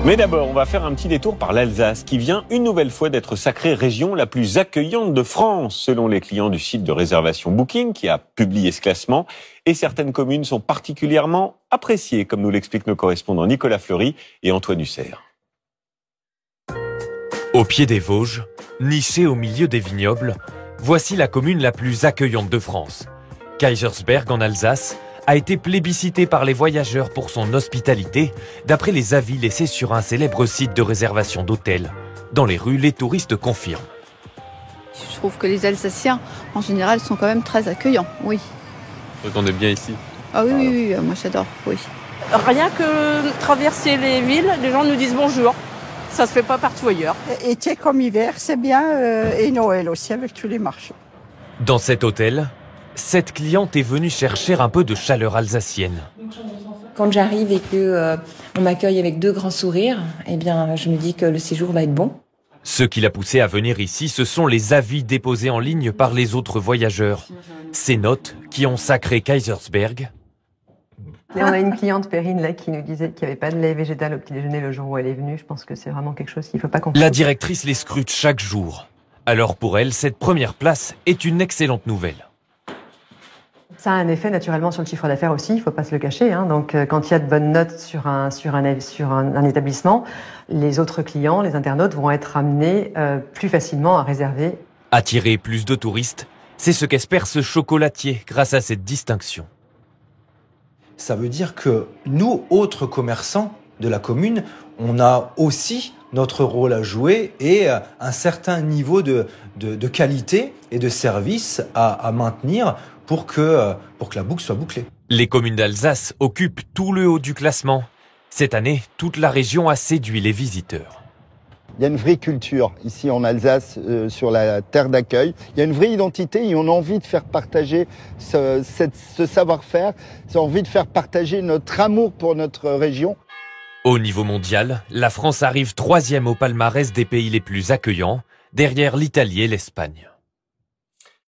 Mais d'abord, on va faire un petit détour par l'Alsace, qui vient une nouvelle fois d'être sacrée région la plus accueillante de France, selon les clients du site de réservation Booking, qui a publié ce classement. Et certaines communes sont particulièrement appréciées, comme nous l'expliquent nos correspondants Nicolas Fleury et Antoine Husser. Au pied des Vosges, nichée au milieu des vignobles, voici la commune la plus accueillante de France. Kaysersberg, en Alsace, a été plébiscité par les voyageurs pour son hospitalité, d'après les avis laissés sur un célèbre site de réservation d'hôtels. Dans les rues, les touristes confirment. Je trouve que les Alsaciens, en général, sont quand même très accueillants, oui. Donc on est bien ici? Ah oui, oui, moi j'adore, oui. Rien que traverser les villes, les gens nous disent bonjour. Ça se fait pas partout ailleurs. Été comme hiver, c'est bien, et Noël aussi, avec tous les marchés. Dans cet hôtel, cette cliente est venue chercher un peu de chaleur alsacienne. Quand j'arrive et que on m'accueille avec deux grands sourires, eh bien, je me dis que le séjour va être bon. Ce qui l'a poussé à venir ici, ce sont les avis déposés en ligne par les autres voyageurs. Ces notes qui ont sacré Kaysersberg. Et on a une cliente, Perrine, là, qui nous disait qu'il n'y avait pas de lait végétal au petit déjeuner le jour où elle est venue. Je pense que c'est vraiment quelque chose qu'il ne faut pas comprendre. La directrice les scrute chaque jour. Alors pour elle, cette première place est une excellente nouvelle. Ça a un effet naturellement sur le chiffre d'affaires aussi, il ne faut pas se le cacher. Donc quand il y a de bonnes notes sur un établissement, les autres clients, les internautes vont être amenés plus facilement à réserver. Attirer plus de touristes, c'est ce qu'espère ce chocolatier grâce à cette distinction. Ça veut dire que nous, autres commerçants de la commune, on a aussi notre rôle à jouer et un certain niveau de qualité et de service à maintenir pour que la boucle soit bouclée. Les communes d'Alsace occupent tout le haut du classement. Cette année, toute la région a séduit les visiteurs. Il y a une vraie culture ici en Alsace, sur la terre d'accueil. Il y a une vraie identité et on a envie de faire partager ce savoir-faire. On a envie de faire partager notre amour pour notre région. Au niveau mondial, la France arrive 3e au palmarès des pays les plus accueillants, derrière l'Italie et l'Espagne.